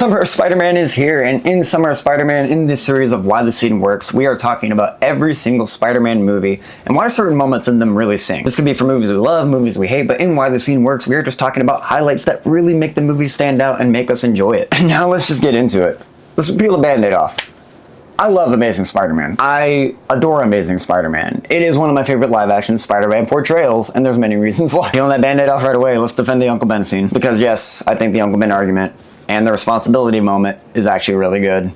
Summer of Spider-Man is here, and in Summer of Spider-Man, in this series of Why This Scene Works, we are talking about every single Spider-Man movie and why certain moments in them really sing. This could be for movies we love, movies we hate, but in Why This Scene Works, we are just talking about highlights that really make the movie stand out and make us enjoy it. And now let's just get into it. Let's peel the band-aid off. I love Amazing Spider-Man. I adore Amazing Spider-Man. It is one of my favorite live-action Spider-Man portrayals, and there's many reasons why. Peeling that band-aid off right away, let's defend the Uncle Ben scene. Because yes, I think the Uncle Ben argument and the responsibility moment is actually really good.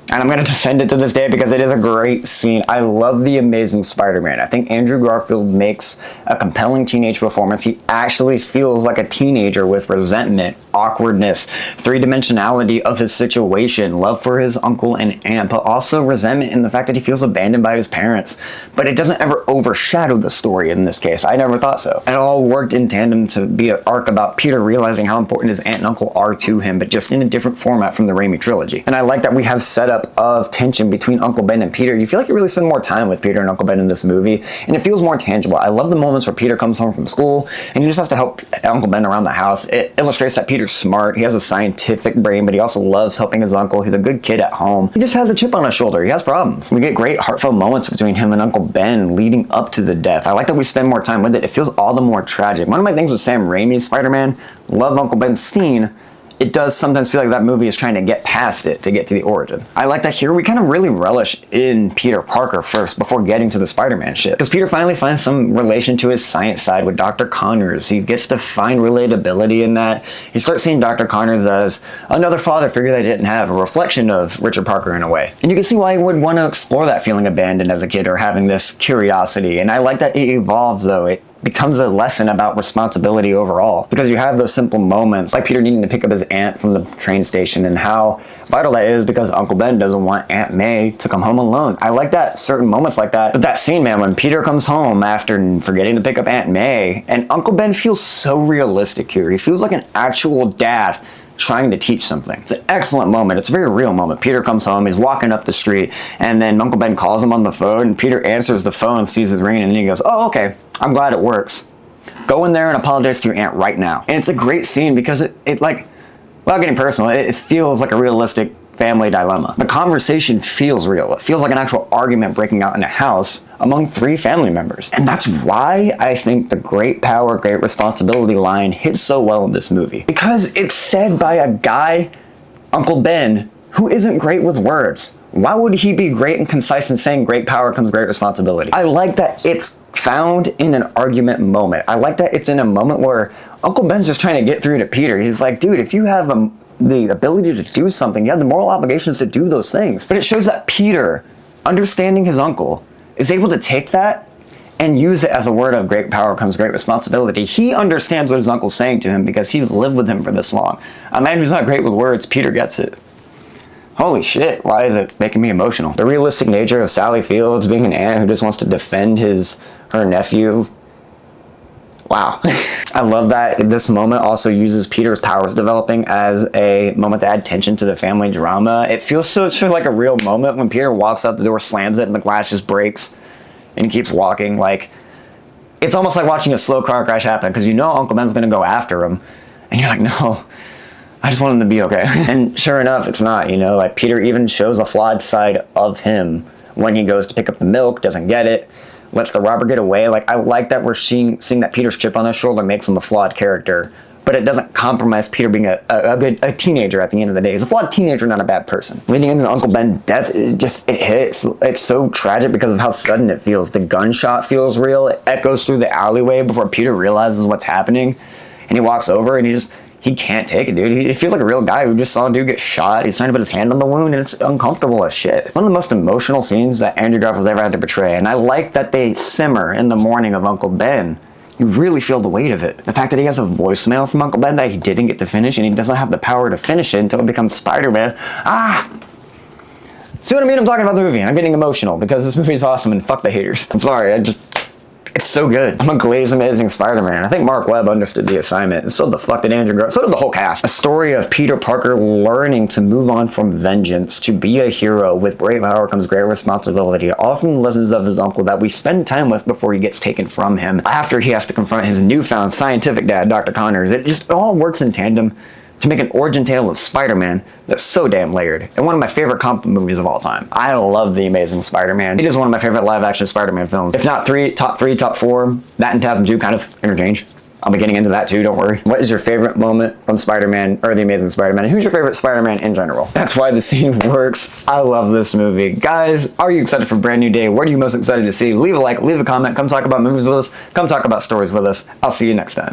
And I'm going to defend it to this day because it is a great scene. I love the Amazing Spider-Man. I think Andrew Garfield makes a compelling teenage performance. He actually feels like a teenager with resentment, awkwardness, three-dimensionality of his situation, love for his uncle and aunt, but also resentment in the fact that he feels abandoned by his parents. But it doesn't ever overshadow the story in this case. I never thought so. It all worked in tandem to be an arc about Peter realizing how important his aunt and uncle are to him, but just in a different format from the Raimi trilogy. And I like that we have set up of tension between Uncle Ben and Peter. You feel like you really spend more time with Peter and Uncle Ben in this movie, and it feels more tangible. I love the moments where Peter comes home from school and he just has to help Uncle Ben around the house. It illustrates that Peter's smart, he has a scientific brain, but he also loves helping his uncle. He's a good kid at home. He just has a chip on his shoulder. He has problems. We get great heartfelt moments between him and Uncle Ben leading up to the death. I like that we spend more time with it. It feels all the more tragic. One of my things with Sam Raimi's Spider-Man, love Uncle Ben's scene, it does sometimes feel like that movie is trying to get past it to get to the origin. I like that here we kind of really relish in Peter Parker first before getting to the Spider-Man shit. Because Peter finally finds some relation to his science side with Dr. Connors. He gets to find relatability in that. He starts seeing Dr. Connors as another father figure that he didn't have, a reflection of Richard Parker in a way. And you can see why he would want to explore that feeling abandoned as a kid or having this curiosity. And I like that it evolves though. It becomes a lesson about responsibility overall, because you have those simple moments like Peter needing to pick up his aunt from the train station and how vital that is because Uncle Ben doesn't want Aunt May to come home alone. I like that, certain moments like that. But that scene, man, when Peter comes home after forgetting to pick up Aunt May, and Uncle Ben feels so realistic here. He feels like an actual dad trying to teach something. It's an excellent moment. It's a very real moment. Peter comes home, he's walking up the street, and then Uncle Ben calls him on the phone, and Peter answers the phone, sees his ring, and then he goes, "Oh, okay, I'm glad it works. Go in there and apologize to your aunt right now." And it's a great scene because it like, without getting personal, it feels like a realistic family dilemma. The conversation feels real. It feels like an actual argument breaking out in a house among three family members. And that's why I think the great power, great responsibility line hits so well in this movie. Because it's said by a guy, Uncle Ben, who isn't great with words. Why would he be great and concise in saying great power comes great responsibility? I like that it's found in an argument moment. I like that it's in a moment where Uncle Ben's just trying to get through to Peter. He's like, dude, if you have the ability to do something, you have the moral obligations to do those things. But it shows that Peter, understanding his uncle, is able to take that and use it as a word of great power comes great responsibility. He understands what his uncle's saying to him because he's lived with him for this long. A man who's not great with words, Peter gets it. Holy shit, why is it making me emotional? The realistic nature of Sally Fields being an aunt who just wants to defend her nephew. Wow. I love that this moment also uses Peter's powers developing as a moment to add tension to the family drama. It feels so like a real moment when Peter walks out the door, slams it, and the glass just breaks, and he keeps walking. Like, it's almost like watching a slow car crash happen, because you know Uncle Ben's gonna go after him, and you're like, no, I just want him to be okay. And sure enough, it's not, you know, like Peter even shows a flawed side of him when he goes to pick up the milk, doesn't get it, lets the robber get away. Like, I like that we're seeing that Peter's chip on his shoulder makes him a flawed character, but it doesn't compromise Peter being a teenager at the end of the day. He's a flawed teenager, not a bad person. Leading into Uncle Ben's death, it hits. It's so tragic because of how sudden it feels. The gunshot feels real. It echoes through the alleyway before Peter realizes what's happening, and he walks over and he can't take it, dude. He feels like a real guy who just saw a dude get shot. He's trying to put his hand on the wound, and it's uncomfortable as shit. One of the most emotional scenes that Andrew Garfield's ever had to portray, and I like that they simmer in the morning of Uncle Ben. You really feel the weight of it. The fact that he has a voicemail from Uncle Ben that he didn't get to finish, and he doesn't have the power to finish it until it becomes Spider-Man. See what I mean? I'm talking about the movie, and I'm getting emotional because this movie is awesome, and fuck the haters. I'm sorry, it's so good. I'm a glazed Amazing Spider-Man. I think Mark Webb understood the assignment, and so the fuck did Andrew Garfield. So did the whole cast. A story of Peter Parker learning to move on from vengeance, to be a hero. With great power comes great responsibility. All from the lessons of his uncle that we spend time with before he gets taken from him. After he has to confront his newfound scientific dad, Dr. Connors. It just all works in tandem to make an origin tale of Spider-Man that's so damn layered, and one of my favorite comic book movies of all time. I love The Amazing Spider-Man. It is one of my favorite live-action Spider-Man films. If not top 4, that and TASM 2 kind of interchange. I'll be getting into that too, don't worry. What is your favorite moment from Spider-Man, or The Amazing Spider-Man, and who's your favorite Spider-Man in general? That's why the scene works. I love this movie. Guys, are you excited for a brand new day? What are you most excited to see? Leave a like, leave a comment, come talk about movies with us, come talk about stories with us. I'll see you next time.